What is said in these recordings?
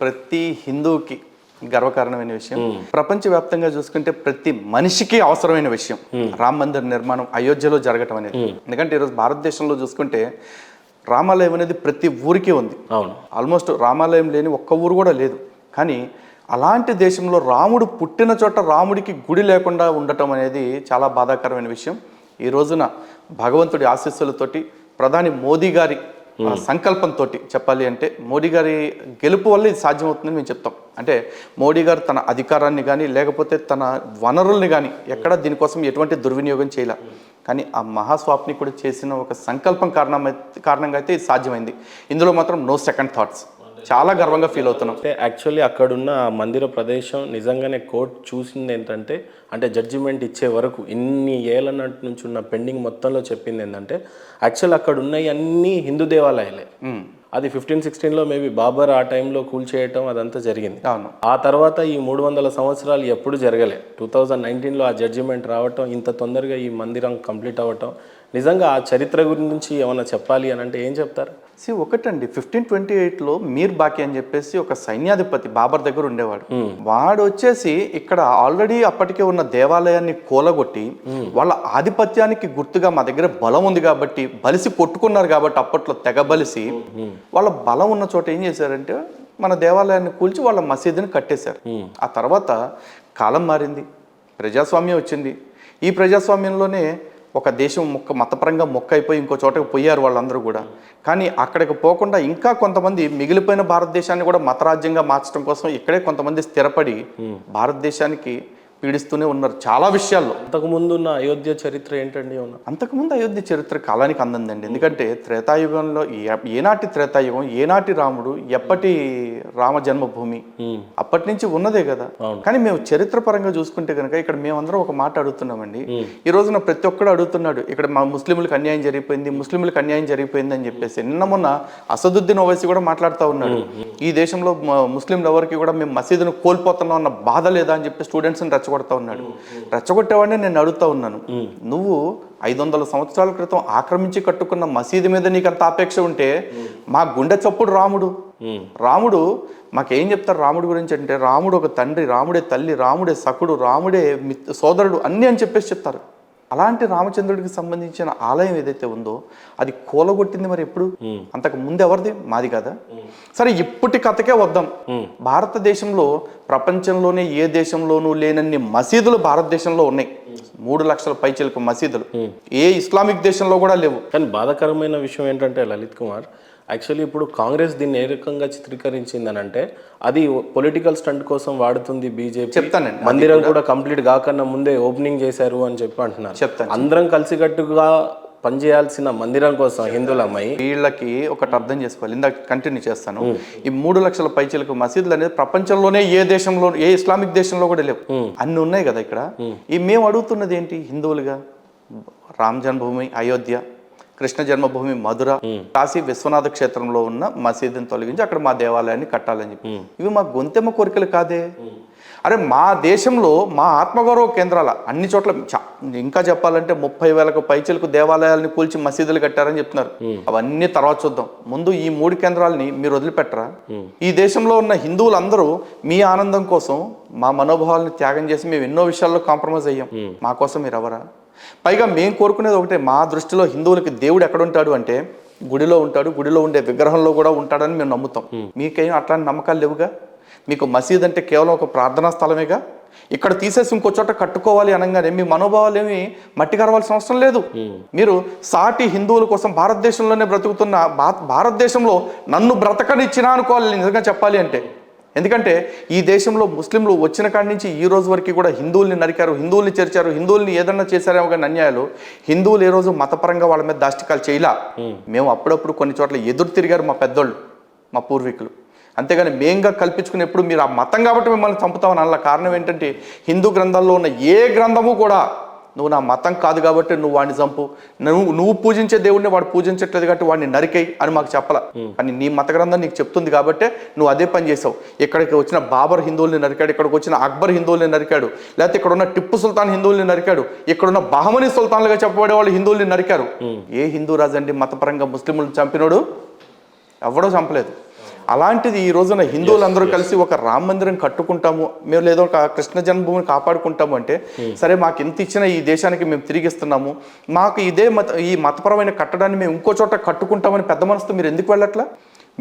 ప్రతి హిందువుకి గర్వకారణమైన విషయం. ప్రపంచవ్యాప్తంగా చూసుకుంటే ప్రతి మనిషికి అవసరమైన విషయం రామ మందిర నిర్మాణం అయోధ్యలో జరగటం అనేది. ఎందుకంటే ఈరోజు భారతదేశంలో చూసుకుంటే రామాలయం అనేది ప్రతి ఊరికి ఉంది. ఆల్మోస్ట్ రామాలయం లేని ఒక్క ఊరు కూడా లేదు. కానీ అలాంటి దేశంలో రాముడు పుట్టిన చోట రాముడికి గుడి లేకుండా ఉండటం అనేది చాలా బాధాకరమైన విషయం. ఈ రోజున భగవంతుడి ఆశీస్సులతోటి ప్రధాని మోదీ గారి సంకల్పంతో చెప్పాలి అంటే మోడీ గారి గెలుపు వల్ల ఇది సాధ్యమవుతుందని మేము చెప్తాం. అంటే మోడీ గారు తన అధికారాన్ని కానీ లేకపోతే తన వనరుల్ని కానీ ఎక్కడ దీనికోసం ఎటువంటి దుర్వినియోగం చేయలే. కానీ ఆ మహాస్వాప్ని కూడా చేసిన ఒక సంకల్పం కారణంగా అయితే ఇది సాధ్యమైంది. ఇందులో మాత్రం నో సెకండ్ థాట్స్. చాలా గర్వంగా ఫీల్ అవుతున్నాం. అంటే యాక్చువల్లీ అక్కడున్న మందిర ప్రదేశం నిజంగానే కోర్టు చూసింది ఏంటంటే, అంటే జడ్జిమెంట్ ఇచ్చే వరకు ఇన్ని ఏళ్ళ నుంచి ఉన్న పెండింగ్ మొత్తంలో చెప్పింది ఏంటంటే, యాక్చువల్ అక్కడ ఉన్నాయి అన్నీ హిందూ దేవాలయాలే. అది 1516లో మేబీ బాబర్ ఆ టైంలో కూల్చేయటం అదంతా జరిగింది. ఆ తర్వాత ఈ 300 సంవత్సరాలు ఎప్పుడు జరగలే. 2019లో ఆ జడ్జిమెంట్ రావటం, ఇంత తొందరగా ఈ మందిరం కంప్లీట్ అవ్వటం, నిజంగా ఆ చరిత్ర గురించి ఏమైనా చెప్పాలి అని అంటే ఏం చెప్తారు? ఒకటండి, 1528లో మీర్ బాకి అని చెప్పేసి ఒక సైన్యాధిపతి బాబర్ దగ్గర ఉండేవాడు. వాడు వచ్చేసి ఇక్కడ ఆల్రెడీ అప్పటికే ఉన్న దేవాలయాన్ని కూలగొట్టి వాళ్ళ ఆధిపత్యానికి గుర్తుగా మా దగ్గర బలం ఉంది కాబట్టి బలిసి కొట్టుకున్నారు కాబట్టి అప్పట్లో తెగ బలిసి వాళ్ళ బలం ఉన్న చోట ఏం చేశారంటే మన దేవాలయాన్ని కూల్చి వాళ్ళ మసీదుని కట్టేశారు. ఆ తర్వాత కాలం మారింది, ప్రజాస్వామ్యం వచ్చింది. ఈ ప్రజాస్వామ్యంలోనే ఒక దేశం మతపరంగా అయిపోయి ఇంకో చోటకు పోయారు వాళ్ళందరూ కూడా. కానీ అక్కడికి పోకుండా ఇంకా కొంతమంది మిగిలిపోయిన భారతదేశాన్ని కూడా మతరాజ్యంగా మార్చడం కోసం ఇక్కడే కొంతమంది స్థిరపడి భారతదేశానికి పీడిస్తూనే ఉన్నారు చాలా విషయాల్లో. అంతకుముందు ఉన్న అయోధ్య చరిత్ర ఏంటండి? అంతకుముందు అయోధ్య చరిత్ర కాలానికి అందండి. ఎందుకంటే త్రేతాయుగంలో ఏనాటి త్రేతాయుగం, ఏనాటి రాముడు, ఎప్పటి రామ జన్మభూమి అప్పటి నుంచి ఉన్నదే కదా. కానీ మేము చరిత్ర పరంగా చూసుకుంటే కనుక ఇక్కడ మేమందరం ఒక మాట అడుగుతున్నామండి. ఈ రోజున ప్రతి ఒక్కడు అడుగుతున్నాడు, ఇక్కడ మా ముస్లింలకు అన్యాయం జరిగిపోయింది, ముస్లింలకు అన్యాయం జరిగిపోయింది అని చెప్పేసి. నిన్న మొన్న అసదుద్దీన్ ఓవైసీ కూడా మాట్లాడుతూ ఉన్నాడు, ఈ దేశంలో ముస్లింలు ఎవరికి కూడా మేము మసీదును కోల్పోతున్నాం అన్న బాధ లేదా అని చెప్పి స్టూడెంట్స్ని రెచ్చగొడతా ఉన్నాడు. రెచ్చగొట్టేవాడిని నేను అడుగుతా ఉన్నాను, నువ్వు 500 సంవత్సరాల క్రితం ఆక్రమించి కట్టుకున్న మసీదు మీద నీకు అంత ఆపేక్ష ఉంటే మా గుండె చప్పుడు రాముడు మాకేం చెప్తారు రాముడు గురించి అంటే, రాముడు ఒక తండ్రి, రాముడే తల్లి, రాముడే సకుడు, రాముడే సోదరుడు అన్నీ అని చెప్పేసి చెప్తారు. అలాంటి రామచంద్రుడికి సంబంధించిన ఆలయం ఏదైతే ఉందో అది కూలగొట్టింది మరి ఎప్పుడు? అంతకు ముందు ఎవరిది? మాది కదా. సరే ఇప్పటి కథకే వద్దాం. భారతదేశంలో ప్రపంచంలోనే ఏ దేశంలోనూ లేనన్ని మసీదులు భారతదేశంలో ఉన్నాయి. 3 లక్షల పైచిలకు మసీదులు ఏ ఇస్లామిక్ దేశంలో కూడా లేవు. కానీ బాధాకరమైన విషయం ఏంటంటే లలిత్ కుమార్, యాక్చువల్లీ ఇప్పుడు కాంగ్రెస్ దీన్ని ఏ రకంగా చిత్రీకరించిందని అంటే, అది పొలిటికల్ స్టంట్ కోసం వాడుతుంది బీజేపీ. చెప్తానండి, మందిరం కూడా కంప్లీట్ కాకన్నా ముందే ఓపెనింగ్ చేశారు అని చెప్పి అంటున్నారు. చెప్తాను, అందరం కలిసికట్టుగా పనిచేయాల్సిన మందిరం కోసం హిందువుల అమ్మాయి వీళ్ళకి ఒకటి అర్థం చేసుకోవాలి. ఇందాక కంటిన్యూ చేస్తాను. ఈ 3 లక్షల పైచిలకు మసీదులు అనేది ప్రపంచంలోనే ఏ దేశంలో, ఏ ఇస్లామిక్ దేశంలో కూడా లేవు. అన్ని ఉన్నాయి కదా ఇక్కడ. ఈ మేము అడుగుతున్నది ఏంటి? హిందువులుగా రామ జన్మభూమి అయోధ్య, కృష్ణ జన్మభూమి మధుర, కాశీ విశ్వనాథ క్షేత్రంలో ఉన్న మసీదుని తొలగించి అక్కడ మా దేవాలయాన్ని కట్టాలని చెప్పి, ఇవి మా గొంతెమ్మ కోరికలు కాదే. అరే మా దేశంలో మా ఆత్మగౌరవ కేంద్రాల అన్ని చోట్ల ఇంకా చెప్పాలంటే 30,000కు పైచిలకు దేవాలయాలని కూల్చి మసీదులు కట్టారని చెప్తున్నారు. అవన్నీ తర్వాత చూద్దాం. ముందు ఈ 3 కేంద్రాలని మీరు వదిలిపెట్టరా? ఈ దేశంలో ఉన్న హిందువులందరూ మీ ఆనందం కోసం మా మనోభావాలను త్యాగం చేసి మేము ఎన్నో విషయాల్లో కాంప్రమైజ్ అయ్యాం. మా కోసం మీరు ఎవరా? పైగా మేము కోరుకునేది ఒకటే, మా దృష్టిలో హిందువులకి దేవుడు ఎక్కడ ఉంటాడు అంటే గుడిలో ఉంటాడు, గుడిలో ఉండే విగ్రహంలో కూడా ఉంటాడని మేము నమ్ముతాం. మీకేం అట్లాంటి నమ్మకాలు లేవుగా. మీకు మసీద్ అంటే కేవలం ఒక ప్రార్థనా స్థలమేగా. ఇక్కడ తీసేసి ఇంకో చోట కట్టుకోవాలి అనగానే మీ మనోభావాలు ఏమి మట్టి కరవాల్సిన అవసరం లేదు. మీరు సాటి హిందువుల కోసం భారతదేశంలోనే బ్రతుకుతున్న భారతదేశంలో నన్ను బ్రతకనిచ్చినా అనుకోవాలి నిజంగా చెప్పాలి అంటే. ఎందుకంటే ఈ దేశంలో ముస్లింలు వచ్చిన కాడి నుంచి ఈ రోజు వరకు కూడా హిందువుల్ని నరికారు, హిందువుల్ని చేర్చారు, హిందువుల్ని ఏదన్నా చేశారేమో కానీ అన్యాయాలు. హిందువులు ఏ రోజు మతపరంగా వాళ్ళ మీద దాష్టికాలు చేయలా. మేము అప్పుడప్పుడు కొన్ని చోట్ల ఎదురు తిరిగారు మా పెద్దోళ్ళు, మా పూర్వీకులు. అంతేగాని మేంగా కల్పించుకునేప్పుడు మీరు ఆ మతం కాబట్టి మిమ్మల్ని చంపుతామని అలా. కారణం ఏంటంటే హిందూ గ్రంథాల్లో ఉన్న ఏ గ్రంథము కూడా నువ్వు నా మతం కాదు కాబట్టి నువ్వు వాడిని చంపు, నువ్వు పూజించే దేవుడిని వాడు పూజించట్లేదు కాబట్టి వాడిని నరికేయి అని మాకు చెప్పాల. కానీ నీ మత గ్రంథం నీకు చెప్తుంది కాబట్టి నువ్వు అదే పని చేసావు. ఇక్కడికి వచ్చిన బాబర్ హిందువుల్ని నరికాడు, ఇక్కడికి వచ్చిన అక్బర్ హిందువుల్ని నరికాడు, లేకపోతే ఇక్కడ ఉన్న టిప్పు సుల్తాన్ హిందువుల్ని నరికాడు, ఇక్కడున్న బహమనీ సుల్తాన్లుగా చెప్పబడే వాళ్ళు హిందువుల్ని నరికారు. ఏ హిందూ రాజు అండి మతపరంగా ముస్లింలను చంపినోడు? ఎవడో చంపలేదు. అలాంటిది ఈ రోజున హిందువులందరూ కలిసి ఒక రామ మందిరం కట్టుకుంటాము, మేము లేదో ఒక కృష్ణ జన్మభూమిని కాపాడుకుంటాము అంటే సరే మాకు ఇంత ఇచ్చిన ఈ దేశానికి మేము తిరిగిస్తున్నాము, మాకు ఇదే ఈ మతపరమైన కట్టడాన్ని మేము ఇంకో చోట కట్టుకుంటామని పెద్ద మనసుతో మీరు ఎందుకు వెళ్ళట్లా?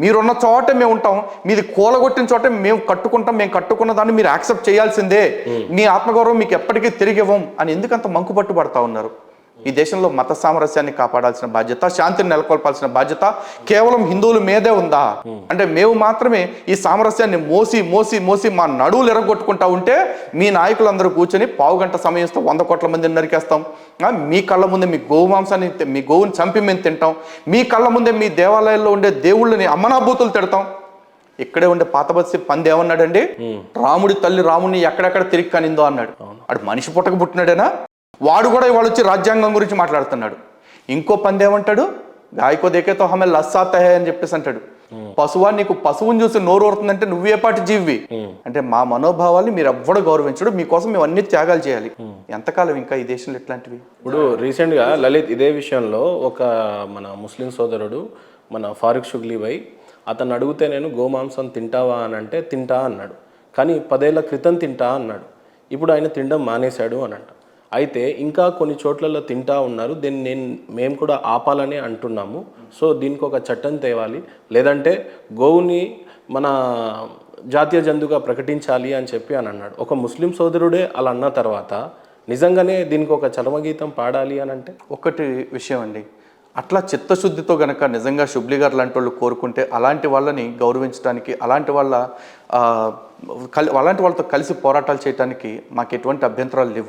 మీరున్న చోటే మేము ఉంటాం, మీది కూలగొట్టిన చోటే మేము కట్టుకుంటాం, మేము కట్టుకున్న దాన్ని మీరు యాక్సెప్ట్ చేయాల్సిందే, మీ ఆత్మగౌరవం మీకు ఎప్పటికీ తిరిగి ఇవ్వం అని ఎందుకంత మంకుపట్టు పడతా ఉన్నారు? ఈ దేశంలో మత సామరస్యాన్ని కాపాడాల్సిన బాధ్యత, శాంతిని నెలకొల్పాల్సిన బాధ్యత కేవలం హిందువుల మీదే ఉందా? అంటే మేము మాత్రమే ఈ సామరస్యాన్ని మోసి మోసి మోసి మా నడువులు ఎరగొట్టుకుంటా ఉంటే మీ నాయకులందరూ కూర్చొని పావుగంట సమయం ఇస్తాం, 100 కోట్ల మందిని నరికేస్తాం, మీ కళ్ళ ముందే మీ గోవు మాంసాన్ని మీ గోవుని చంపి మేము తింటాం, మీ కళ్ళ ముందే మీ దేవాలయాల్లో ఉండే దేవుళ్ళని అమ్మనాభూతులు తిడతాం. ఇక్కడే ఉండే పాతబస్సి పంది ఏమన్నాడండి? రాముడి తల్లి రాముడిని ఎక్కడెక్కడ తిరిగి కనిందో అన్నాడు. అడు మనిషి పుట్టక పుట్టినాడేనా? వాడు కూడా ఇవాళ వచ్చి రాజ్యాంగం గురించి మాట్లాడుతున్నాడు. ఇంకో పంది ఏమంటాడు? గాయకో దేకేతో హమే లస్సాతా హై అని చెప్పేసి అంటాడు. పశువా, నీకు పశువుని చూసి నోరు ఊరుతుందంటే నువ్వే పాటి జీవి. అంటే మా మనోభావాల్ని మీరు ఎవ్వడు గౌరవించడు, మీకోసం మేము అన్ని త్యాగాలు చేయాలి. ఎంతకాలం ఇంకా ఈ దేశంలో ఇట్లాంటివి? ఇప్పుడు రీసెంట్గా లలిత్ ఇదే విషయంలో ఒక మన ముస్లిం సోదరుడు మన ఫారూక్ షుగ్లీ భాయ్, అతను అడిగితే నేను గోమాంసం తింటావా అని అంటే తింటా అన్నాడు, కానీ 10 ఏళ్ల క్రితం తింటా అన్నాడు, ఇప్పుడు ఆయన తినడం మానేశాడు అని అంట. అయితే ఇంకా కొన్ని చోట్లలో తింటా ఉన్నారు, దీన్ని మేము కూడా ఆపాలని అంటున్నాము. సో దీనికి ఒక చట్టం తేవాలి, లేదంటే గోవుని మన జాతీయ జంతువుగా ప్రకటించాలి అని చెప్పి అని అన్నాడు. ఒక ముస్లిం సోదరుడే అలా అన్న తర్వాత నిజంగానే దీనికి ఒక చరమగీతం పాడాలి అని అంటే? ఒకటి విషయం అండి, అట్లా చిత్తశుద్ధితో గనక నిజంగా షుబ్లీ గారు లాంటి వాళ్ళు కోరుకుంటే అలాంటి వాళ్ళని గౌరవించడానికి, అలాంటి వాళ్ళతో కలిసి పోరాటాలు చేయడానికి మాకు ఎటువంటి అభ్యంతరాలు లేవు.